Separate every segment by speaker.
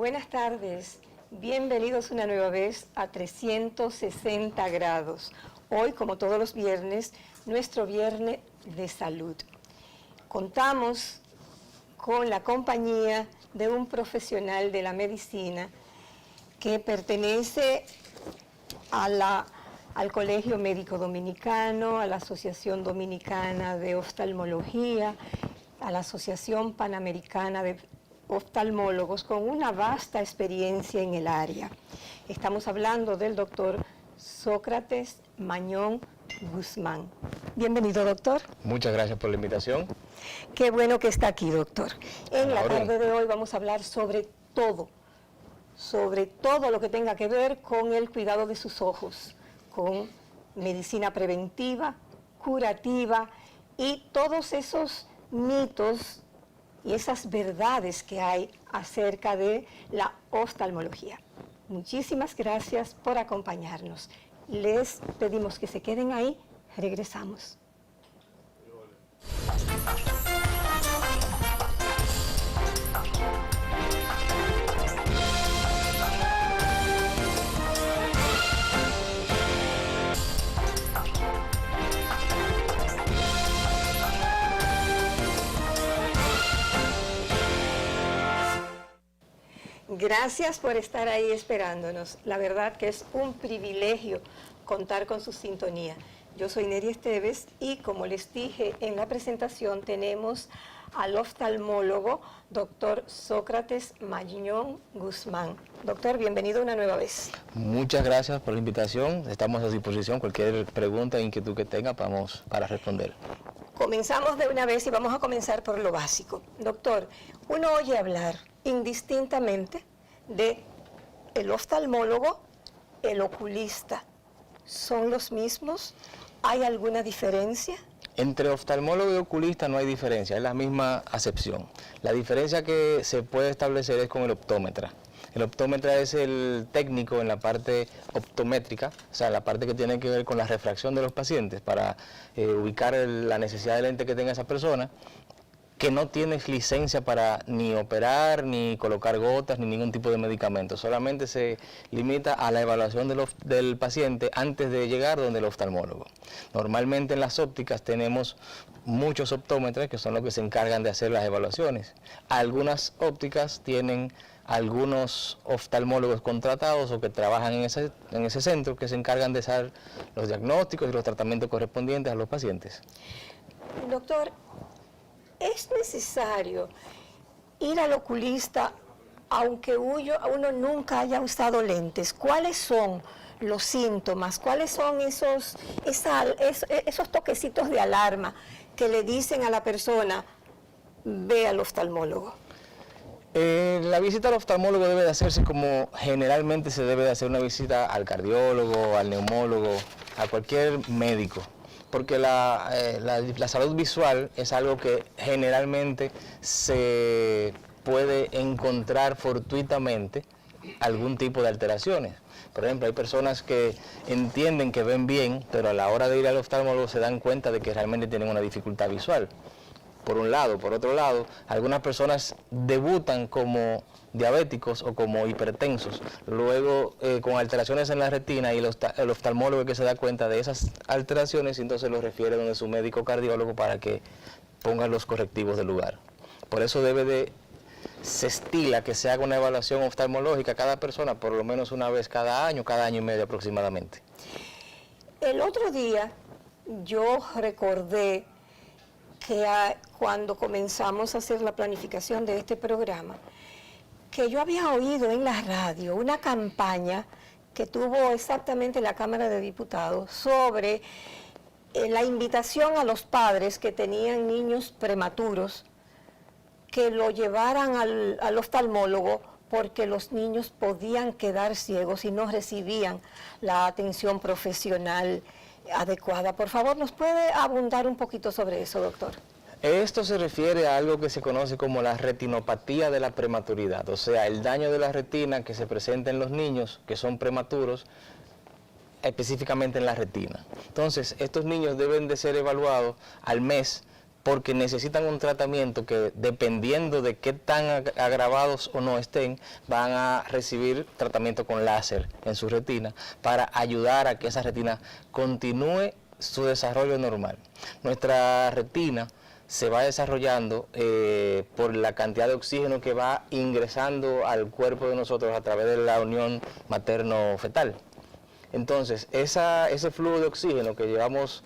Speaker 1: Buenas tardes, bienvenidos una nueva vez a 360 grados. Hoy, como todos los viernes, nuestro viernes de salud. Contamos con la compañía de un profesional de la medicina que pertenece al Colegio Médico Dominicano, a la Asociación Dominicana de Oftalmología, a la Asociación Panamericana de Oftalmólogos, con una vasta experiencia en el área. Estamos hablando del doctor Sócrates Mañón Guzmán. Bienvenido, doctor.
Speaker 2: Muchas gracias por la invitación.
Speaker 1: Qué bueno que está aquí, doctor. En la tarde de hoy vamos a hablar sobre todo lo que tenga que ver con el cuidado de sus ojos, con medicina preventiva, curativa y todos esos mitos y esas verdades que hay acerca de la oftalmología. Muchísimas gracias por acompañarnos. Les pedimos que se queden ahí, regresamos. Gracias por estar ahí esperándonos. La verdad que es un privilegio contar con su sintonía. Yo soy Neri Esteves y, como les dije en la presentación, tenemos al oftalmólogo doctor Sócrates Mañón Guzmán. Doctor, bienvenido una nueva vez.
Speaker 2: Muchas gracias por la invitación. Estamos a su disposición. Cualquier pregunta e inquietud que tenga, vamos para responder.
Speaker 1: Comenzamos de una vez y vamos a comenzar por lo básico. Doctor, uno oye hablar indistintamente de el oftalmólogo, el oculista. ¿Son los mismos? ¿Hay alguna diferencia?
Speaker 2: Entre oftalmólogo y oculista no hay diferencia, es la misma acepción. La diferencia que se puede establecer es con el optómetra. El optómetra es el técnico en la parte optométrica, o sea, la parte que tiene que ver con la refracción de los pacientes para ubicar la necesidad de lente que tenga esa persona, que no tienes licencia para ni operar, ni colocar gotas, ni ningún tipo de medicamento. Solamente se limita a la evaluación del paciente antes de llegar donde el oftalmólogo. Normalmente en las ópticas tenemos muchos optómetras que son los que se encargan de hacer las evaluaciones. Algunas ópticas tienen algunos oftalmólogos contratados o que trabajan en ese centro que se encargan de hacer los diagnósticos y los tratamientos correspondientes a los pacientes.
Speaker 1: Doctor, ¿es necesario ir al oculista aunque uno nunca haya usado lentes? ¿Cuáles son los síntomas? ¿Cuáles son esos toquecitos de alarma que le dicen a la persona, ve al oftalmólogo?
Speaker 2: La visita al oftalmólogo debe de hacerse como generalmente se debe de hacer una visita al cardiólogo, al neumólogo, a cualquier médico. Porque la salud visual es algo que generalmente se puede encontrar fortuitamente algún tipo de alteraciones. Por ejemplo, hay personas que entienden que ven bien, pero a la hora de ir al oftalmólogo se dan cuenta de que realmente tienen una dificultad visual. Por un lado. Por otro lado, algunas personas debutan como diabéticos o como hipertensos, luego con alteraciones en la retina, y el oftalmólogo que se da cuenta de esas alteraciones y entonces los refiere donde su médico cardiólogo para que ponga los correctivos del lugar. Por eso se estila que se haga una evaluación oftalmológica a cada persona por lo menos una vez cada año y medio aproximadamente.
Speaker 1: El otro día yo recordé que cuando comenzamos a hacer la planificación de este programa, que yo había oído en la radio una campaña que tuvo exactamente la Cámara de Diputados sobre la invitación a los padres que tenían niños prematuros que lo llevaran al oftalmólogo porque los niños podían quedar ciegos y no recibían la atención profesional adecuada. Por favor, ¿nos puede abundar un poquito sobre eso, doctor?
Speaker 2: Esto se refiere a algo que se conoce como la retinopatía de la prematuridad, o sea, el daño de la retina que se presenta en los niños que son prematuros, específicamente en la retina. Entonces, estos niños deben de ser evaluados al mes porque necesitan un tratamiento que, dependiendo de qué tan agravados o no estén, van a recibir tratamiento con láser en su retina para ayudar a que esa retina continúe su desarrollo normal. Nuestra retina se va desarrollando por la cantidad de oxígeno que va ingresando al cuerpo de nosotros a través de la unión materno-fetal. Entonces, ese flujo de oxígeno que vamos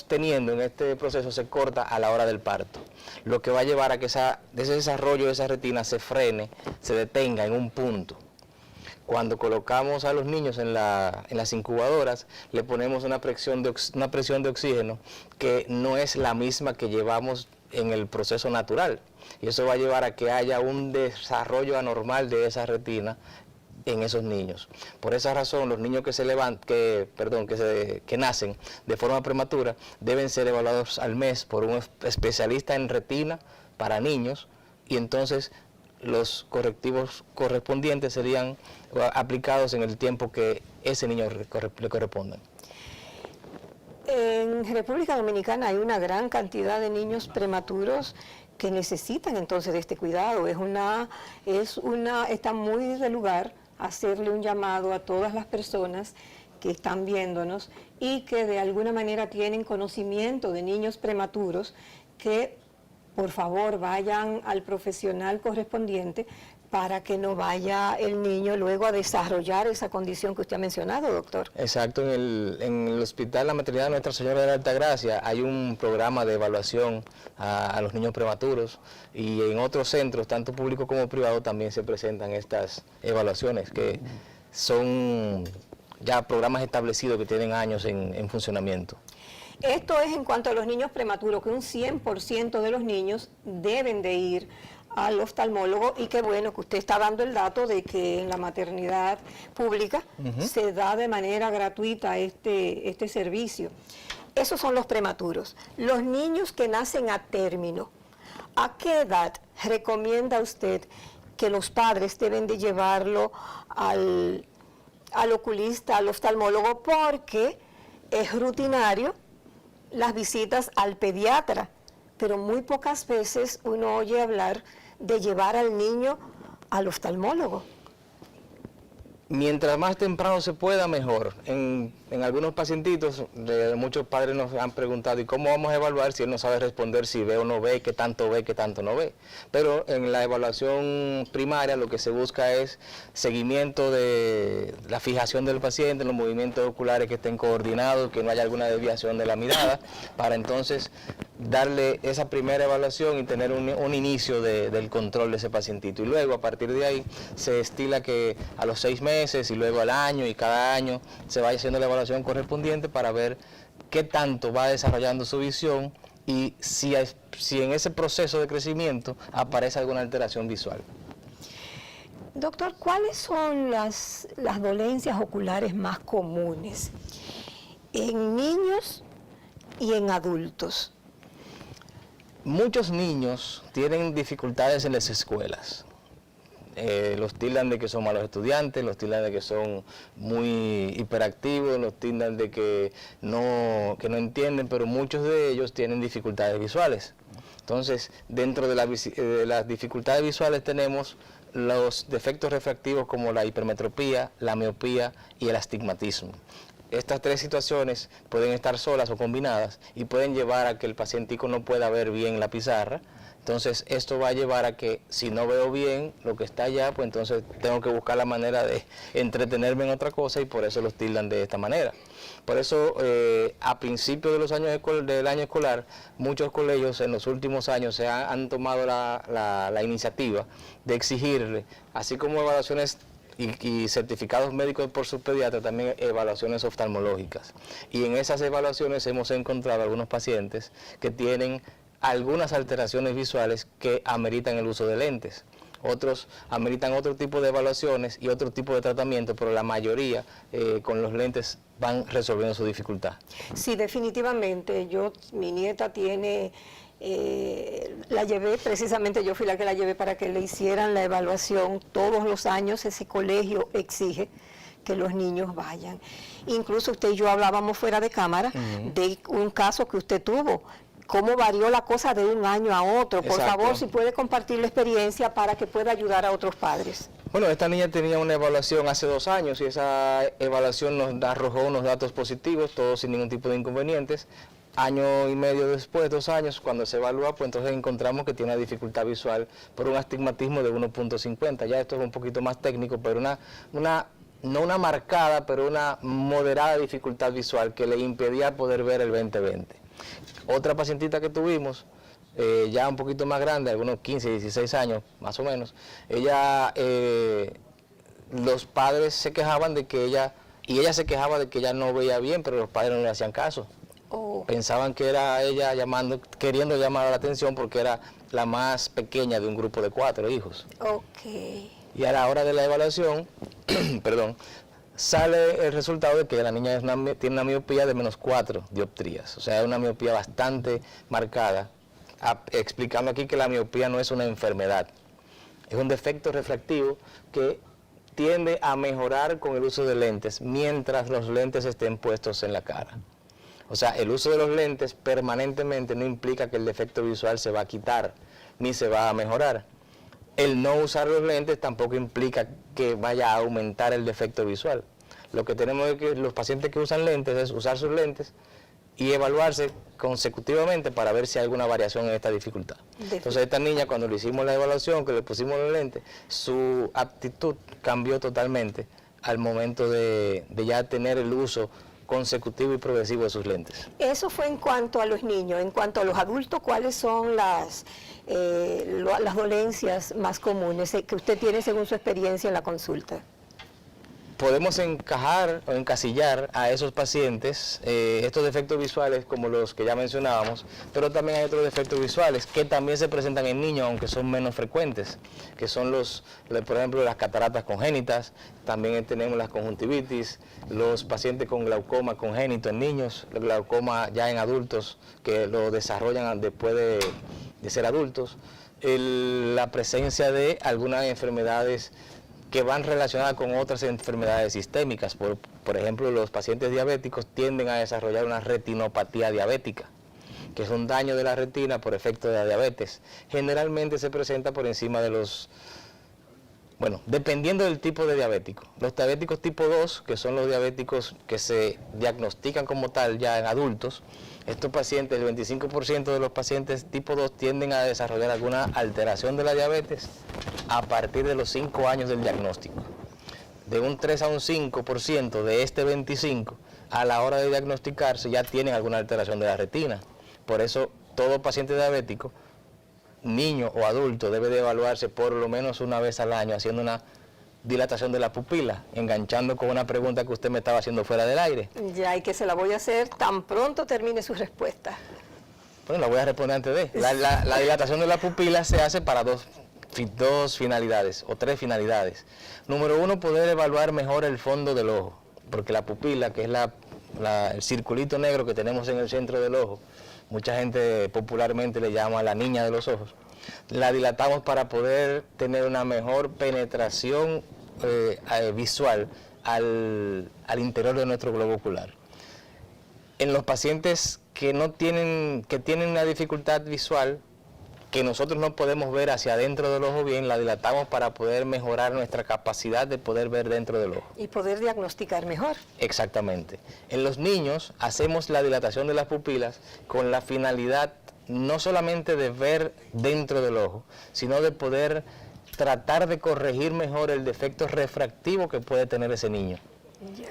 Speaker 2: teniendo en este proceso se corta a la hora del parto, lo que va a llevar a que ese desarrollo de esa retina se frene, se detenga en un punto. Cuando colocamos a los niños en las incubadoras, le ponemos una presión de oxígeno que no es la misma que llevamos en el proceso natural. Y eso va a llevar a que haya un desarrollo anormal de esa retina en esos niños. Por esa razón, los niños que nacen de forma prematura deben ser evaluados al mes por un especialista en retina para niños, y entonces los correctivos correspondientes serían aplicados en el tiempo que ese niño le corresponda.
Speaker 1: En República Dominicana hay una gran cantidad de niños prematuros que necesitan entonces de este cuidado. Está muy de lugar hacerle un llamado a todas las personas que están viéndonos y que de alguna manera tienen conocimiento de niños prematuros, que por favor vayan al profesional correspondiente para que no vaya el niño luego a desarrollar esa condición que usted ha mencionado, doctor.
Speaker 2: Exacto, en el hospital, la maternidad de Nuestra Señora de la Altagracia, hay un programa de evaluación a los niños prematuros, y en otros centros, tanto público como privado, también se presentan estas evaluaciones, que son ya programas establecidos que tienen años en funcionamiento.
Speaker 1: Esto es en cuanto a los niños prematuros, que un 100% de los niños deben de ir al oftalmólogo, y qué bueno que usted está dando el dato de que en la maternidad pública se da de manera gratuita este servicio. Esos son los prematuros. Los niños que nacen a término, ¿a qué edad recomienda usted que los padres deben de llevarlo al oculista, al oftalmólogo? Porque es rutinario las visitas al pediatra, pero muy pocas veces uno oye hablar de llevar al niño al oftalmólogo.
Speaker 2: Mientras más temprano se pueda, mejor. En algunos pacientitos, muchos padres nos han preguntado, ¿y cómo vamos a evaluar si él no sabe responder si ve o no ve, qué tanto no ve? Pero en la evaluación primaria lo que se busca es seguimiento de la fijación del paciente, los movimientos oculares que estén coordinados, que no haya alguna desviación de la mirada, para entonces darle esa primera evaluación y tener un inicio del control de ese pacientito. Y luego, a partir de ahí, se estila que a los 6 meses y luego al año, y cada año se vaya haciendo la evaluación correspondiente para ver qué tanto va desarrollando su visión y si en ese proceso de crecimiento aparece alguna alteración visual.
Speaker 1: Doctor, ¿cuáles son las dolencias oculares más comunes en niños y en adultos?
Speaker 2: Muchos niños tienen dificultades en las escuelas. Los tildan de que son malos estudiantes, los tildan de que son muy hiperactivos, los tildan de que no entienden, pero muchos de ellos tienen dificultades visuales. Entonces, dentro de las dificultades visuales tenemos los defectos refractivos como la hipermetropía, la miopía y el astigmatismo. Estas tres situaciones pueden estar solas o combinadas y pueden llevar a que el pacientico no pueda ver bien la pizarra. Entonces, esto va a llevar a que si no veo bien lo que está allá, pues entonces tengo que buscar la manera de entretenerme en otra cosa, y por eso los tildan de esta manera. Por eso, a principios de los años del año escolar, muchos colegios en los últimos años han tomado la iniciativa de exigirle, así como evaluaciones y certificados médicos por sus pediatras, también evaluaciones oftalmológicas. Y en esas evaluaciones hemos encontrado algunos pacientes que tienen algunas alteraciones visuales que ameritan el uso de lentes. Otros ameritan otro tipo de evaluaciones y otro tipo de tratamiento, pero la mayoría con los lentes van resolviendo su dificultad.
Speaker 1: Sí, definitivamente. Mi nieta tiene, la llevé, precisamente yo fui la que la llevé para que le hicieran la evaluación. Todos los años ese colegio exige que los niños vayan. Incluso usted y yo hablábamos fuera de cámara de un caso que usted tuvo cómo varió la cosa de un año a otro. Por
Speaker 2: Exacto.
Speaker 1: favor, si puede compartir la experiencia para que pueda ayudar a otros padres.
Speaker 2: Bueno, esta niña tenía una evaluación hace 2 años y esa evaluación nos arrojó unos datos positivos, todos sin ningún tipo de inconvenientes. Año y medio después, 2 años, cuando se evalúa, pues entonces encontramos que tiene una dificultad visual por un astigmatismo de 1.50. Ya esto es un poquito más técnico, pero no una marcada, pero una moderada dificultad visual que le impedía poder ver el 20/20. Otra pacientita que tuvimos, ya un poquito más grande, algunos 15, 16 años más o menos, ella, los padres se quejaban de que ella se quejaba de que ella no veía bien, pero los padres no le hacían caso.
Speaker 1: Oh.
Speaker 2: Pensaban que era ella queriendo llamar la atención porque era la más pequeña de un grupo de 4 hijos.
Speaker 1: Ok.
Speaker 2: Y a la hora de la evaluación, perdón, sale el resultado de que la niña tiene una miopía de -4 dioptrías, o sea, es una miopía bastante marcada, explicando aquí que la miopía no es una enfermedad, es un defecto refractivo que tiende a mejorar con el uso de lentes mientras los lentes estén puestos en la cara. O sea, el uso de los lentes permanentemente no implica que el defecto visual se va a quitar ni se va a mejorar. El no usar los lentes tampoco implica que vaya a aumentar el defecto visual. Lo que tenemos es que los pacientes que usan lentes es usar sus lentes y evaluarse consecutivamente para ver si hay alguna variación en esta dificultad. Entonces esta niña, cuando le hicimos la evaluación, que le pusimos los lentes, su aptitud cambió totalmente al momento de ya tener el uso consecutivo y progresivo de sus lentes.
Speaker 1: Eso fue en cuanto a los niños. En cuanto a los adultos, ¿cuáles son las dolencias más comunes que usted tiene según su experiencia en la consulta?
Speaker 2: Podemos encajar o encasillar a esos pacientes estos defectos visuales como los que ya mencionábamos, pero también hay otros defectos visuales que también se presentan en niños, aunque son menos frecuentes, que son por ejemplo, las cataratas congénitas, también tenemos las conjuntivitis, los pacientes con glaucoma congénito en niños, el glaucoma ya en adultos que lo desarrollan después de ser adultos, la presencia de algunas enfermedades que van relacionadas con otras enfermedades sistémicas. Por ejemplo, los pacientes diabéticos tienden a desarrollar una retinopatía diabética, que es un daño de la retina por efecto de la diabetes. Generalmente se presenta por encima de dependiendo del tipo de diabético. Los diabéticos tipo 2, que son los diabéticos que se diagnostican como tal ya en adultos, estos pacientes, el 25% de los pacientes tipo 2 tienden a desarrollar alguna alteración de la diabetes a partir de los 5 años del diagnóstico. De un 3 a un 5% de este 25, a la hora de diagnosticarse ya tienen alguna alteración de la retina. Por eso todo paciente diabético, niño o adulto, debe de evaluarse por lo menos una vez al año haciendo una dilatación de la pupila, enganchando con una pregunta que usted me estaba haciendo fuera del aire.
Speaker 1: Ya, y que se la voy a hacer tan pronto termine su respuesta.
Speaker 2: Bueno, la voy a responder antes de. La dilatación de la pupila se hace para dos finalidades o 3 finalidades. Número 1, poder evaluar mejor el fondo del ojo, porque la pupila, que es el circulito negro que tenemos en el centro del ojo, mucha gente popularmente le llama la niña de los ojos, la dilatamos para poder tener una mejor penetración visual al interior de nuestro globo ocular. En los pacientes que tienen una dificultad visual, que nosotros no podemos ver hacia adentro del ojo bien, la dilatamos para poder mejorar nuestra capacidad de poder ver dentro del ojo.
Speaker 1: Y poder diagnosticar mejor.
Speaker 2: Exactamente. En los niños hacemos la dilatación de las pupilas con la finalidad no solamente de ver dentro del ojo, sino de poder tratar de corregir mejor el defecto refractivo que puede tener ese niño.
Speaker 1: Ya.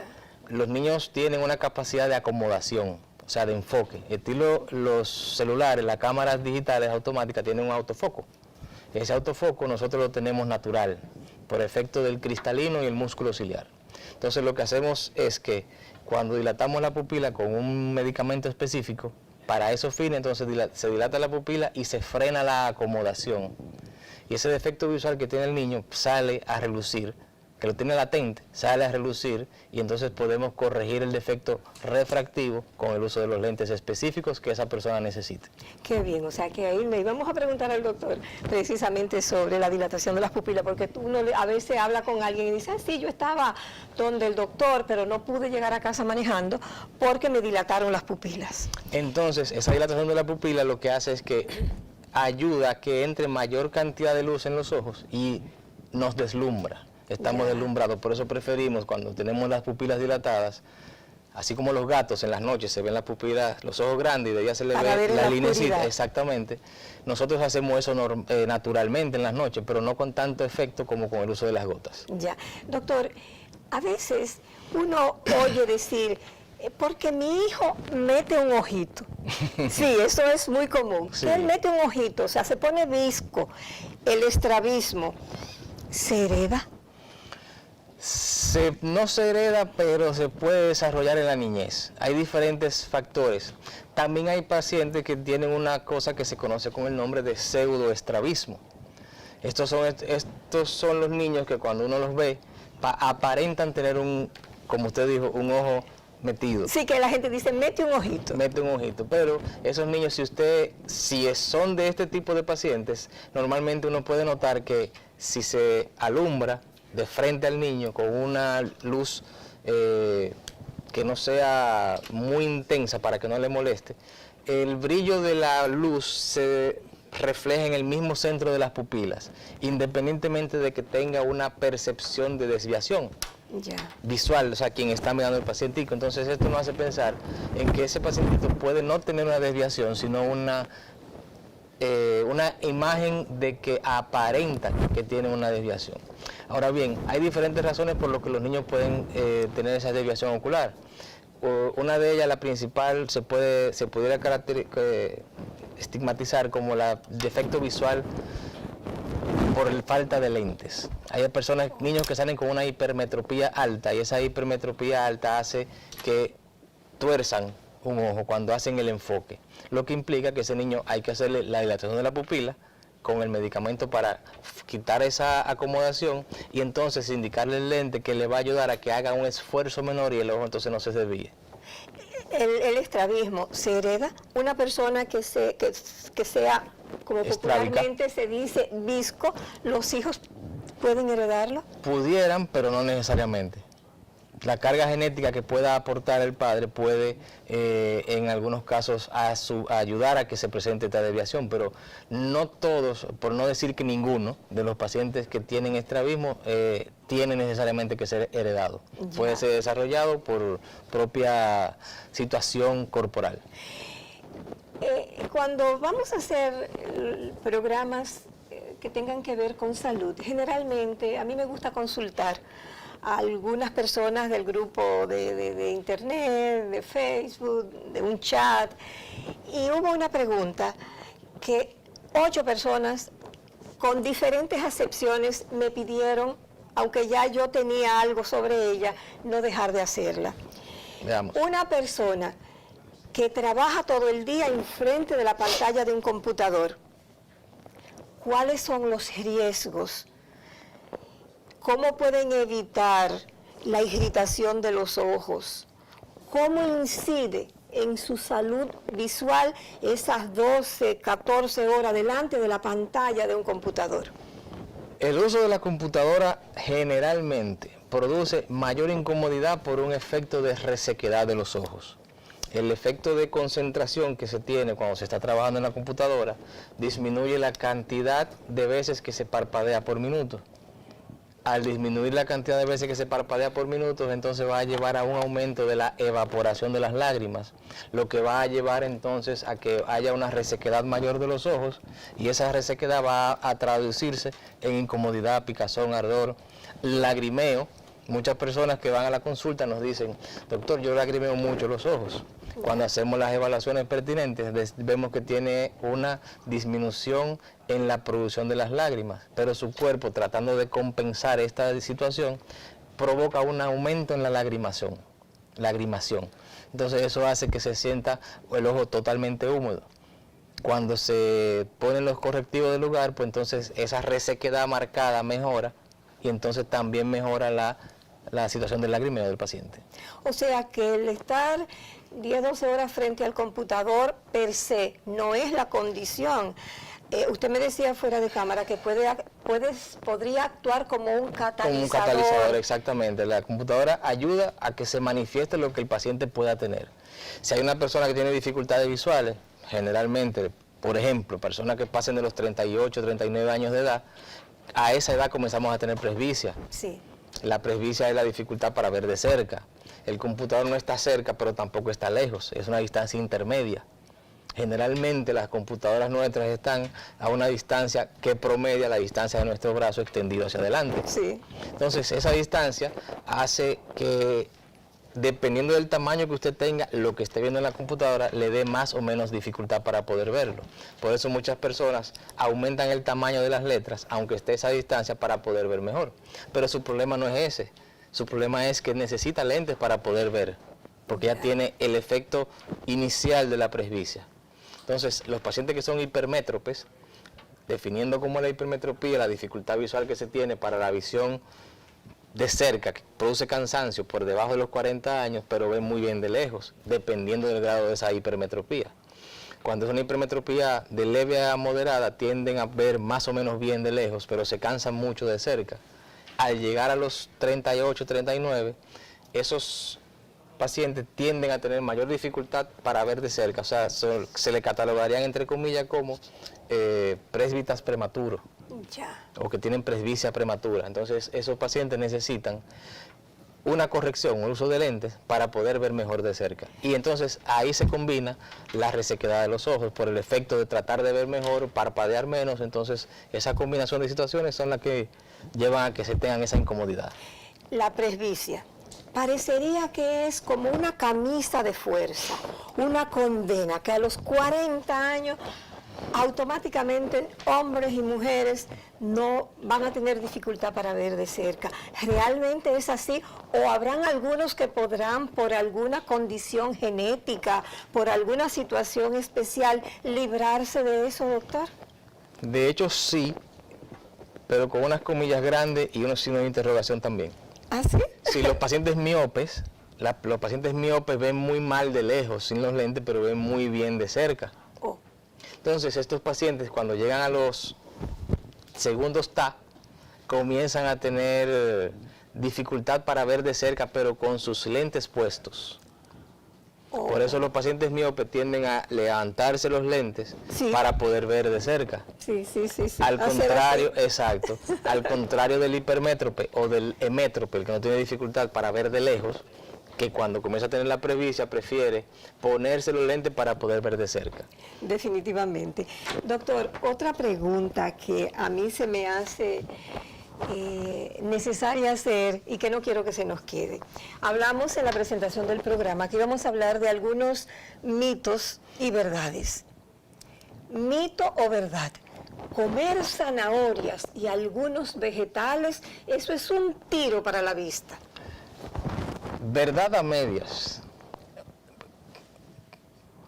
Speaker 2: Los niños tienen una capacidad de acomodación, o sea, de enfoque. Estilo los celulares, las cámaras digitales automáticas tienen un autofoco. Ese autofoco nosotros lo tenemos natural, por efecto del cristalino y el músculo ciliar. Entonces lo que hacemos es que cuando dilatamos la pupila con un medicamento específico, para esos fines entonces se dilata la pupila y se frena la acomodación. Y ese defecto visual que tiene el niño sale a relucir que lo tiene latente, sale a relucir y entonces podemos corregir el defecto refractivo con el uso de los lentes específicos que esa persona necesite.
Speaker 1: Qué bien, o sea que ahí me íbamos a preguntar al doctor precisamente sobre la dilatación de las pupilas, porque uno a veces habla con alguien y dice, sí, yo estaba donde el doctor, pero no pude llegar a casa manejando porque me dilataron las pupilas.
Speaker 2: Entonces, esa dilatación de la pupila lo que hace es que ayuda a que entre mayor cantidad de luz en los ojos y nos deslumbra. Estamos deslumbrados, por eso preferimos cuando tenemos las pupilas dilatadas, así como los gatos en las noches se ven las pupilas, los ojos grandes y de allá se le ve la linecita, exactamente. Nosotros hacemos eso naturalmente en las noches, pero no con tanto efecto como con el uso de las gotas.
Speaker 1: Ya, doctor, a veces uno oye decir, porque mi hijo mete un ojito. Sí, eso es muy común. Sí. Él mete un ojito, o sea, se pone visco. El estrabismo, ¿se hereda?
Speaker 2: No se hereda, pero se puede desarrollar en la niñez. Hay diferentes factores. También hay pacientes que tienen una cosa que se conoce con el nombre de pseudoestrabismo. Estos son los niños que cuando uno los ve, aparentan tener como usted dijo, un ojo metido.
Speaker 1: Sí, que la gente dice, mete un ojito.
Speaker 2: Mete un ojito, pero esos niños, si son de este tipo de pacientes, normalmente uno puede notar que si se alumbra de frente al niño con una luz que no sea muy intensa para que no le moleste, el brillo de la luz se refleja en el mismo centro de las pupilas, independientemente de que tenga una percepción de desviación visual, o sea, quien está mirando al pacientico. Entonces esto nos hace pensar en que ese pacientito puede no tener una desviación, sino una imagen de que aparenta que tiene una desviación. Ahora bien, hay diferentes razones por las que los niños pueden tener esa desviación ocular. Una de ellas, la principal, se pudiera estigmatizar como el defecto visual por falta de lentes. Hay niños que salen con una hipermetropía alta y esa hipermetropía alta hace que tuerzan un ojo cuando hacen el enfoque, lo que implica que ese niño hay que hacerle la dilatación de la pupila con el medicamento para quitar esa acomodación y entonces indicarle el lente que le va a ayudar a que haga un esfuerzo menor y el ojo entonces no se desvíe.
Speaker 1: El estrabismo, ¿se hereda? Una persona que sea, como popularmente se dice, visco, ¿los hijos pueden heredarlo?
Speaker 2: Pudieran, pero no necesariamente. La carga genética que pueda aportar el padre puede en algunos casos ayudar a que se presente esta desviación, pero no todos, por no decir que ninguno de los pacientes que tienen estrabismo tiene necesariamente que ser heredado. Ya. Puede ser desarrollado por propia situación corporal.
Speaker 1: Cuando vamos a hacer programas que tengan que ver con salud, generalmente a mí me gusta consultar a algunas personas del grupo de internet, de Facebook, de un chat, y hubo una pregunta que 8 personas con diferentes acepciones me pidieron, aunque ya yo tenía algo sobre ella, no dejar de hacerla.
Speaker 2: Veamos.
Speaker 1: Una persona que trabaja todo el día enfrente de la pantalla de un computador, ¿cuáles son los riesgos? ¿Cómo pueden evitar la irritación de los ojos? ¿Cómo incide en su salud visual esas 12, 14 horas delante de la pantalla de un computador?
Speaker 2: El uso de la computadora generalmente produce mayor incomodidad por un efecto de resequedad de los ojos. El efecto de concentración que se tiene cuando se está trabajando en la computadora disminuye la cantidad de veces que se parpadea por minuto. Al disminuir la cantidad de veces que se parpadea por minuto, entonces va a llevar a un aumento de la evaporación de las lágrimas, lo que va a llevar entonces a que haya una resequedad mayor de los ojos y esa resequedad va a traducirse en incomodidad, picazón, ardor, lagrimeo. Muchas personas que van a la consulta nos dicen, doctor, yo lagrimeo mucho los ojos. Cuando hacemos las evaluaciones pertinentes, vemos que tiene una disminución en la producción de las lágrimas, pero su cuerpo, tratando de compensar esta situación, provoca un aumento en la lagrimación. Entonces eso hace que se sienta el ojo totalmente húmedo. Cuando se ponen los correctivos del lugar, pues entonces esa resequedad marcada mejora y entonces también mejora la situación del lagrimeo del paciente.
Speaker 1: O sea que el estar 10, 12 horas frente al computador per se no es la condición. Usted me decía fuera de cámara que podría actuar como un catalizador.
Speaker 2: Como un catalizador, exactamente. La computadora ayuda a que se manifieste lo que el paciente pueda tener. Si hay una persona que tiene dificultades visuales, generalmente, por ejemplo, personas que pasen de los 38, 39 años de edad, a esa edad comenzamos a tener presbicia.
Speaker 1: Sí.
Speaker 2: La presbicia es la dificultad para ver de cerca. El computador no está cerca, pero tampoco está lejos, es una distancia intermedia. Generalmente las computadoras nuestras están a una distancia que promedia la distancia de nuestro brazo extendido hacia adelante.
Speaker 1: Sí.
Speaker 2: Entonces esa distancia hace que, dependiendo del tamaño que usted tenga, lo que esté viendo en la computadora le dé más o menos dificultad para poder verlo. Por eso muchas personas aumentan el tamaño de las letras, aunque esté a esa distancia, para poder ver mejor. Pero su problema no es ese. Su problema es que necesita lentes para poder ver, porque ya tiene el efecto inicial de la presbicia. Entonces, los pacientes que son hipermétropes, definiendo como la hipermetropía, la dificultad visual que se tiene para la visión de cerca, que produce cansancio por debajo de los 40 años, pero ven muy bien de lejos, dependiendo del grado de esa hipermetropía. Cuando es una hipermetropía de leve a moderada, tienden a ver más o menos bien de lejos, pero se cansan mucho de cerca. Al llegar a los 38, 39, esos pacientes tienden a tener mayor dificultad para ver de cerca, o sea, se le catalogarían entre comillas como presbitas prematuros, o que tienen presbicia prematura. Entonces esos pacientes necesitan una corrección, un uso de lentes para poder ver mejor de cerca. Y entonces ahí se combina la resequedad de los ojos por el efecto de tratar de ver mejor, parpadear menos. Entonces esa combinación de situaciones son las que llevan a que se tengan esa incomodidad.
Speaker 1: La presbicia parecería que es como una camisa de fuerza, una condena, que a los 40 años automáticamente hombres y mujeres no van a tener dificultad para ver de cerca. ¿Realmente es así? ¿O habrán algunos que podrán, por alguna condición genética, por alguna situación especial, librarse de eso, doctor?
Speaker 2: De hecho, sí, pero con unas comillas grandes y unos signos de interrogación también.
Speaker 1: ¿Ah, sí?
Speaker 2: Si los pacientes miopes, los pacientes miopes ven muy mal de lejos, sin los lentes, pero ven muy bien de cerca.
Speaker 1: Oh.
Speaker 2: Entonces, estos pacientes, cuando llegan a los segundos TAC, comienzan a tener dificultad para ver de cerca, pero con sus lentes puestos.
Speaker 1: Oh.
Speaker 2: Por eso los pacientes miopes tienden a levantarse los lentes para poder ver de cerca.
Speaker 1: Sí.
Speaker 2: Al contrario, exacto, al contrario del hipermétrope o del hemétrope, el que no tiene dificultad para ver de lejos, que cuando comienza a tener la presbicia prefiere ponerse los lentes para poder ver de cerca.
Speaker 1: Definitivamente. Doctor, otra pregunta que a mí se me hace necesaria hacer y que no quiero que se nos quede. Hablamos en la presentación del programa que íbamos a hablar de algunos mitos y verdades. Mito o verdad. Comer zanahorias y algunos vegetales, eso es un tiro para la vista.
Speaker 2: Verdad a medias.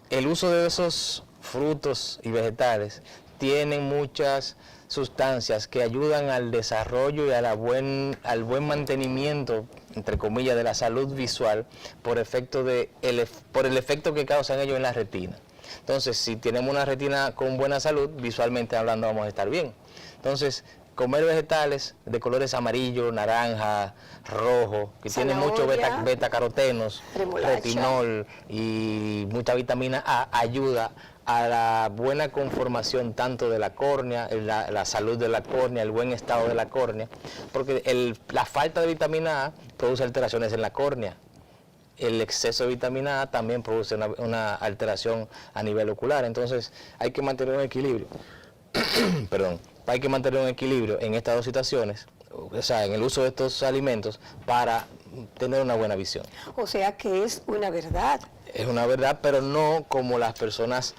Speaker 2: El uso de esos frutos y vegetales tienen muchas sustancias que ayudan al desarrollo y al buen mantenimiento, entre comillas, de la salud visual por el efecto que causan ellos en la retina. Entonces, si tenemos una retina con buena salud, visualmente hablando vamos a estar bien. Entonces, comer vegetales de colores amarillo, naranja, rojo, que tienen mucho beta-carotenos, retinol y mucha vitamina A, ayuda a la buena conformación tanto de la córnea, la salud de la córnea, el buen estado de la córnea, porque la falta de vitamina A produce alteraciones en la córnea. El exceso de vitamina A también produce una alteración a nivel ocular, entonces hay que mantener un equilibrio. Perdón, hay que mantener un equilibrio en estas dos situaciones, o sea, en el uso de estos alimentos para tener una buena visión.
Speaker 1: O sea que es una verdad.
Speaker 2: Es una verdad, pero no como las personas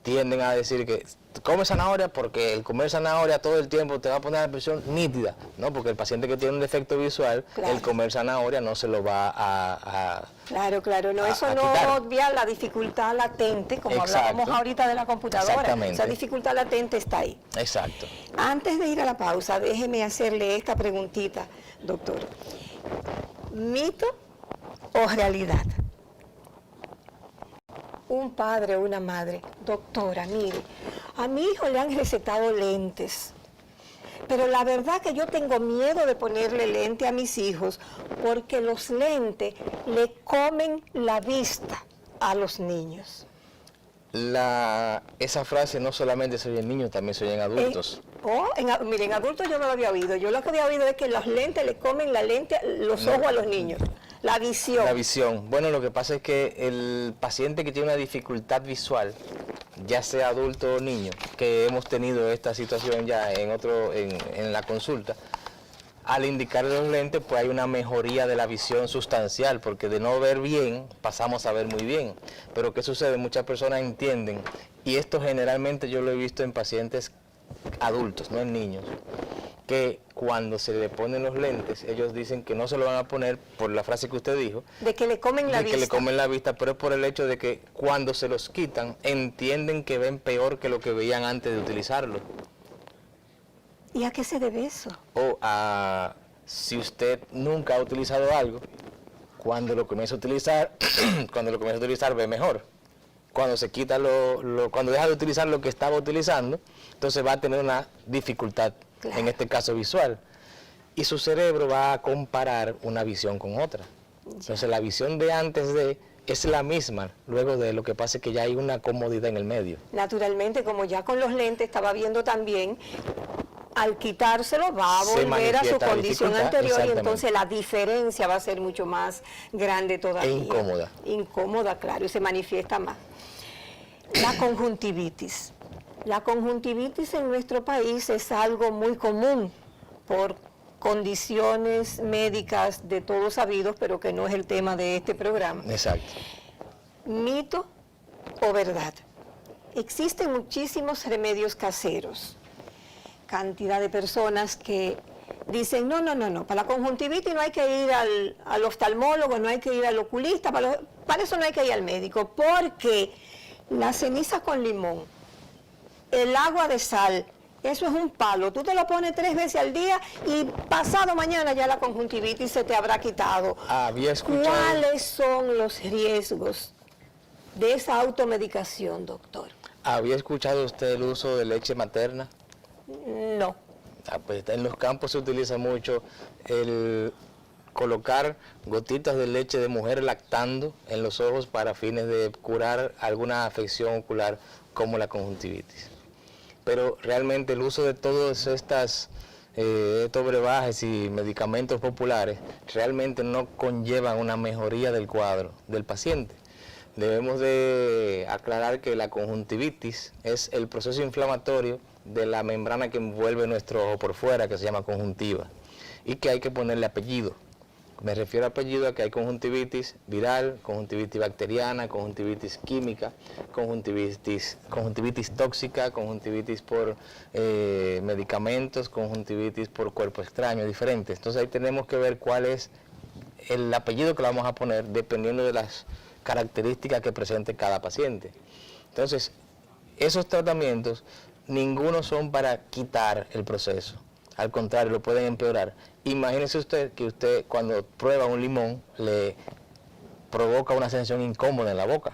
Speaker 2: tienden a decir que come zanahoria porque el comer zanahoria todo el tiempo te va a poner la presión nítida, ¿no? Porque el paciente que tiene un defecto visual,
Speaker 1: claro,
Speaker 2: el comer zanahoria no se lo va a
Speaker 1: Claro, no, eso no
Speaker 2: quitar.
Speaker 1: obvia la dificultad latente, como
Speaker 2: Exacto.
Speaker 1: hablábamos ahorita de la computadora.
Speaker 2: Exactamente.
Speaker 1: Esa dificultad latente está ahí.
Speaker 2: Exacto.
Speaker 1: Antes de ir a la pausa, déjeme hacerle esta preguntita, doctor. ¿Mito o realidad? Un padre o una madre, doctora, mire, a mi hijo le han recetado lentes, pero la verdad que yo tengo miedo de ponerle lente a mis hijos porque los lentes le comen la vista a los niños.
Speaker 2: Esa frase no solamente se oye en niños, también se oye en adultos.
Speaker 1: Miren, en adultos yo no lo había oído. Yo lo que había oído es que los lentes le comen los ojos a los niños. La visión.
Speaker 2: La visión. Bueno, lo que pasa es que el paciente que tiene una dificultad visual, ya sea adulto o niño, que hemos tenido esta situación ya en la consulta, al indicar los lentes, pues hay una mejoría de la visión sustancial, porque de no ver bien, pasamos a ver muy bien. Pero ¿qué sucede? Muchas personas entienden, y esto generalmente yo lo he visto en pacientes adultos, no en niños, que cuando se le ponen los lentes, ellos dicen que no se lo van a poner por la frase que usted dijo,
Speaker 1: de que le comen la vista.
Speaker 2: De que le comen la vista, pero es por el hecho de que cuando se los quitan, entienden que ven peor que lo que veían antes de utilizarlo.
Speaker 1: ¿Y a qué se debe eso?
Speaker 2: O si usted nunca ha utilizado algo, cuando lo comienza a utilizar, ve mejor. Cuando se quita cuando deja de utilizar lo que estaba utilizando, entonces va a tener una dificultad, claro, en este caso visual. Y su cerebro va a comparar una visión con otra. Entonces la visión de antes es la misma, luego de lo que pasa es que ya hay una comodidad en el medio.
Speaker 1: Naturalmente, como ya con los lentes estaba viendo también, al quitárselo va a volver a su condición anterior y entonces la diferencia va a ser mucho más grande todavía.
Speaker 2: E incómoda.
Speaker 1: Incómoda, claro, y se manifiesta más. La conjuntivitis. La conjuntivitis en nuestro país es algo muy común por condiciones médicas de todos sabidos, pero que no es el tema de este programa.
Speaker 2: Exacto.
Speaker 1: ¿Mito o verdad? Existen muchísimos remedios caseros. Cantidad de personas que dicen, no, para la conjuntivitis no hay que ir al oftalmólogo, no hay que ir al oculista, para eso no hay que ir al médico, porque la ceniza con limón, el agua de sal, eso es un palo, tú te lo pones 3 veces al día y pasado mañana ya la conjuntivitis se te habrá quitado.
Speaker 2: Había escuchado.
Speaker 1: ¿Cuáles son los riesgos de esa automedicación, doctor?
Speaker 2: ¿Había escuchado usted el uso de leche materna?
Speaker 1: No.
Speaker 2: Pues en los campos se utiliza mucho el colocar gotitas de leche de mujer lactando en los ojos para fines de curar alguna afección ocular como la conjuntivitis. Pero realmente el uso de todos estos brebajes y medicamentos populares realmente no conllevan una mejoría del cuadro del paciente. Debemos de aclarar que la conjuntivitis es el proceso inflamatorio de la membrana que envuelve nuestro ojo por fuera, que se llama conjuntiva, y que hay que ponerle apellido. Me refiero a apellido a que hay conjuntivitis viral, conjuntivitis bacteriana, conjuntivitis química, conjuntivitis tóxica, conjuntivitis por medicamentos, conjuntivitis por cuerpo extraño, diferentes. Entonces ahí tenemos que ver cuál es el apellido que le vamos a poner dependiendo de las características que presente cada paciente. Entonces, esos tratamientos, ninguno son para quitar el proceso, al contrario, lo pueden empeorar. Imagínese usted que usted cuando prueba un limón le provoca una sensación incómoda en la boca.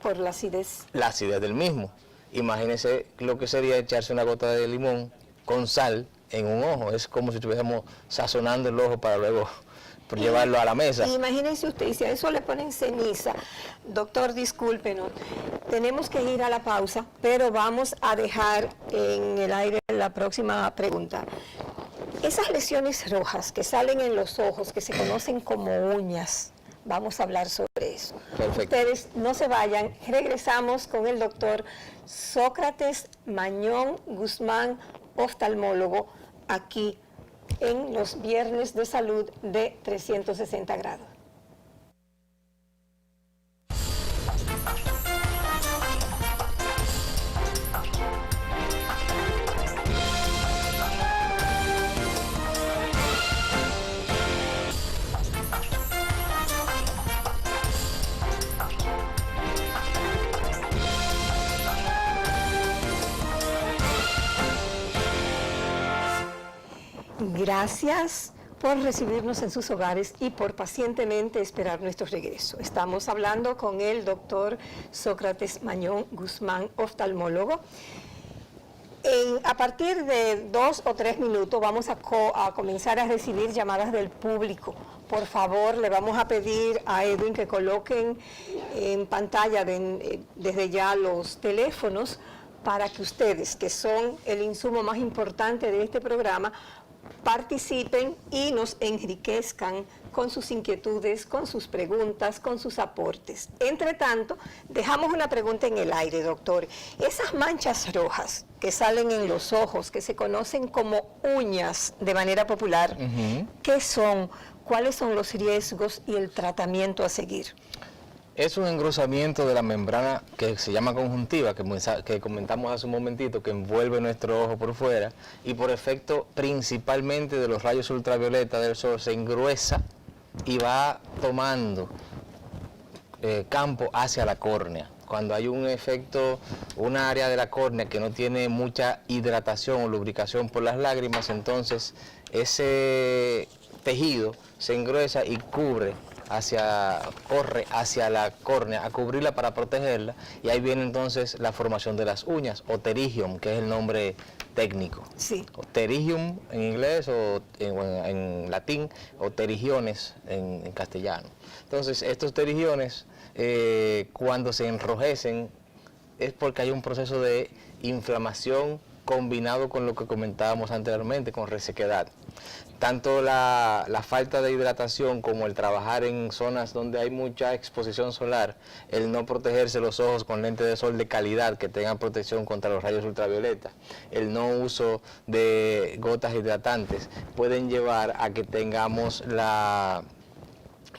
Speaker 1: Por la acidez.
Speaker 2: La acidez del mismo. Imagínese lo que sería echarse una gota de limón con sal en un ojo. Es como si estuviéramos sazonando el ojo para luego por llevarlo a la mesa.
Speaker 1: Imagínense usted, y si a eso le ponen ceniza, doctor, discúlpenos, tenemos que ir a la pausa, pero vamos a dejar en el aire la próxima pregunta. Esas lesiones rojas que salen en los ojos, que se conocen como uñas, vamos a hablar sobre eso.
Speaker 2: Perfecto.
Speaker 1: Ustedes no se vayan, regresamos con el doctor Sócrates Mañón Guzmán, oftalmólogo, aquí en los Viernes de Salud de 360 grados. Gracias por recibirnos en sus hogares y por pacientemente esperar nuestro regreso. Estamos hablando con el doctor Sócrates Mañón Guzmán, oftalmólogo. A partir de 2 o 3 minutos vamos a comenzar a recibir llamadas del público. Por favor, le vamos a pedir a Edwin que coloquen en pantalla desde ya los teléfonos para que ustedes, que son el insumo más importante de este programa, participen y nos enriquezcan con sus inquietudes, con sus preguntas, con sus aportes. Entre tanto, dejamos una pregunta en el aire, doctor. Esas manchas rojas que salen en los ojos, que se conocen como uñas de manera popular, ¿qué son? ¿Cuáles son los riesgos y el tratamiento a seguir?
Speaker 2: Es un engrosamiento de la membrana que se llama conjuntiva, que comentamos hace un momentito, que envuelve nuestro ojo por fuera, y por efecto principalmente de los rayos ultravioleta del sol se engruesa y va tomando campo hacia la córnea. Cuando hay un efecto, una área de la córnea que no tiene mucha hidratación o lubricación por las lágrimas, entonces ese tejido se engruesa y corre hacia la córnea a cubrirla para protegerla, y ahí viene entonces la formación de las uñas, o pterygium, que es el nombre técnico.
Speaker 1: Sí.
Speaker 2: O pterygium en inglés, o en latín, o pterygiones en castellano. Entonces, estos pterygiones, cuando se enrojecen, es porque hay un proceso de inflamación combinado con lo que comentábamos anteriormente, con resequedad. Tanto la falta de hidratación como el trabajar en zonas donde hay mucha exposición solar, el no protegerse los ojos con lentes de sol de calidad que tengan protección contra los rayos ultravioleta, el no uso de gotas hidratantes, pueden llevar a que tengamos las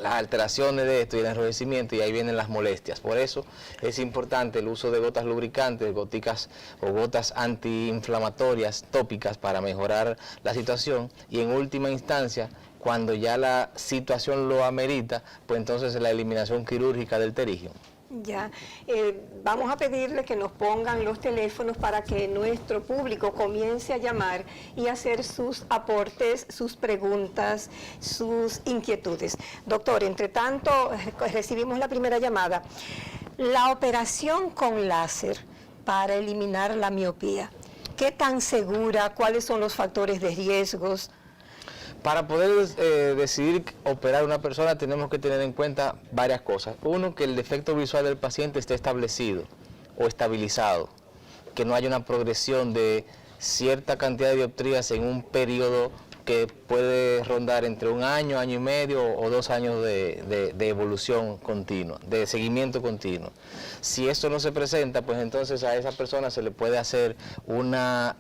Speaker 2: alteraciones de esto y el enrojecimiento, y ahí vienen las molestias. Por eso es importante el uso de gotas lubricantes, goticas o gotas antiinflamatorias tópicas para mejorar la situación, y en última instancia, cuando ya la situación lo amerita, pues entonces la eliminación quirúrgica del pterygium.
Speaker 1: Ya, vamos a pedirle que nos pongan los teléfonos para que nuestro público comience a llamar y hacer sus aportes, sus preguntas, sus inquietudes. Doctor, entre tanto, recibimos la primera llamada. La operación con láser para eliminar la miopía, ¿qué tan segura? ¿Cuáles son los factores de riesgos?
Speaker 2: Para poder decidir operar a una persona tenemos que tener en cuenta varias cosas. Uno, que el defecto visual del paciente esté establecido o estabilizado, que no haya una progresión de cierta cantidad de dioptrías en un periodo que puede rondar entre 1 año, año y medio o 2 años de evolución continua, de seguimiento continuo. Si esto no se presenta, pues entonces a esa persona se le puede hacer una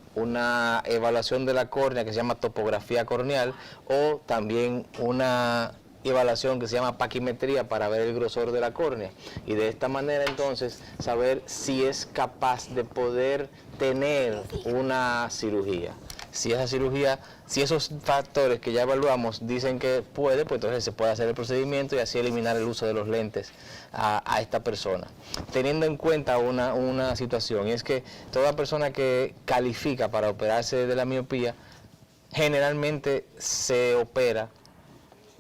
Speaker 2: evaluación de la córnea que se llama topografía corneal, o también una evaluación que se llama paquimetría para ver el grosor de la córnea, y de esta manera entonces saber si es capaz de poder tener una cirugía. Si esa cirugía, si esos factores que ya evaluamos dicen que puede, pues entonces se puede hacer el procedimiento y así eliminar el uso de los lentes a esta persona. Teniendo en cuenta una situación, y es que toda persona que califica para operarse de la miopía, generalmente se opera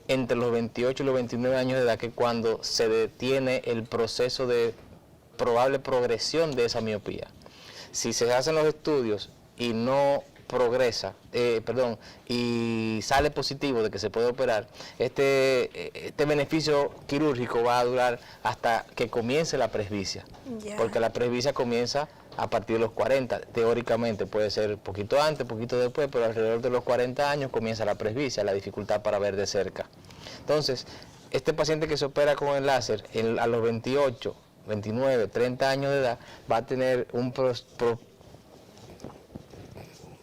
Speaker 2: entre los 28 y los 29 años de edad, que cuando se detiene el proceso de probable progresión de esa miopía. Si se hacen los estudios y no progresa, y sale positivo de que se puede operar, este beneficio quirúrgico va a durar hasta que comience la presbicia, porque la presbicia comienza a partir de los 40, teóricamente puede ser poquito antes, poquito después, pero alrededor de los 40 años comienza la presbicia, la dificultad para ver de cerca. Entonces, este paciente que se opera con el láser a los 28, 29, 30 años de edad va a tener un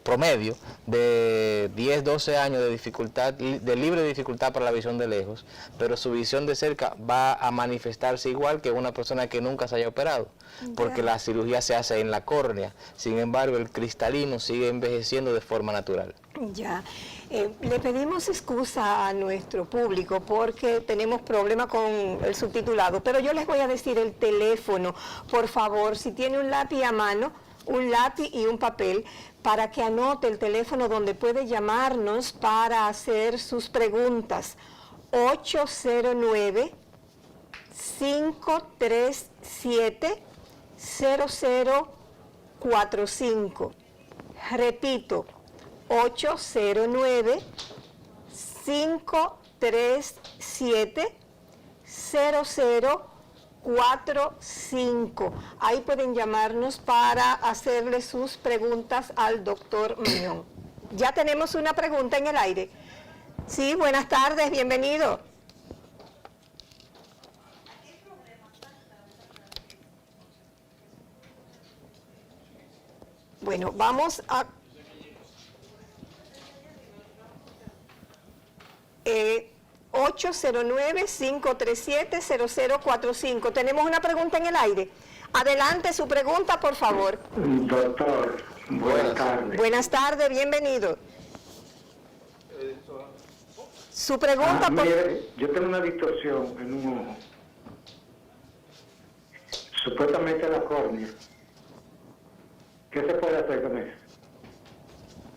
Speaker 2: promedio de 10, 12 años de dificultad, de libre dificultad para la visión de lejos, pero su visión de cerca va a manifestarse igual que una persona que nunca se haya operado, porque la cirugía se hace en la córnea. Sin embargo, el cristalino sigue envejeciendo de forma natural.
Speaker 1: Ya, le pedimos excusa a nuestro público porque tenemos problema con el subtitulado, pero yo les voy a decir el teléfono. Por favor, si tiene un lápiz a mano, un lápiz y un papel para que anote el teléfono donde puede llamarnos para hacer sus preguntas. 809-537-0045. Repito, 809-537-0045. Ahí pueden llamarnos para hacerle sus preguntas al doctor Muñón. Ya tenemos una pregunta en el aire. Sí, buenas tardes, bienvenido. Bueno, vamos a... 809-537-0045. Tenemos una pregunta en el aire. Adelante su pregunta, por favor.
Speaker 3: Doctor, buenas tardes.
Speaker 1: Buenas tardes, bienvenido. Su pregunta, por...
Speaker 3: Mire, yo tengo una distorsión en un ojo. Supuestamente la córnea. ¿Qué se puede hacer con eso?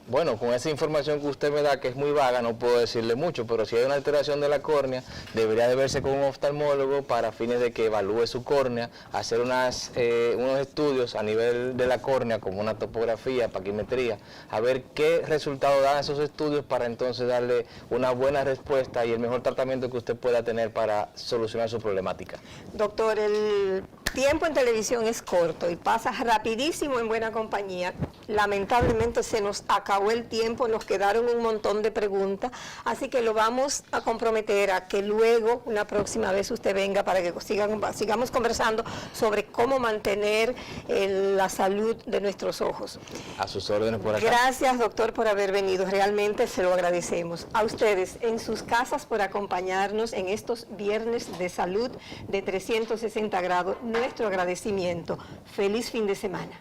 Speaker 2: Bueno, con esa información que usted me da, que es muy vaga, no puedo decirle mucho, pero si hay una alteración de la córnea, debería de verse con un oftalmólogo para fines de que evalúe su córnea, hacer unos estudios a nivel de la córnea, como una topografía, paquimetría, a ver qué resultado dan esos estudios para entonces darle una buena respuesta y el mejor tratamiento que usted pueda tener para solucionar su problemática.
Speaker 1: Doctor, el tiempo en televisión es corto y pasa rapidísimo en buena compañía. Lamentablemente se nos acabó el tiempo, nos quedaron un montón de preguntas, así que lo vamos a comprometer a que luego, una próxima vez usted venga para que sigamos conversando sobre cómo mantener la salud de nuestros ojos.
Speaker 2: A sus órdenes por acá.
Speaker 1: Gracias, doctor, por haber venido, realmente se lo agradecemos. A ustedes en sus casas por acompañarnos en estos viernes de salud de 360 grados, nuestro agradecimiento. Feliz fin de semana.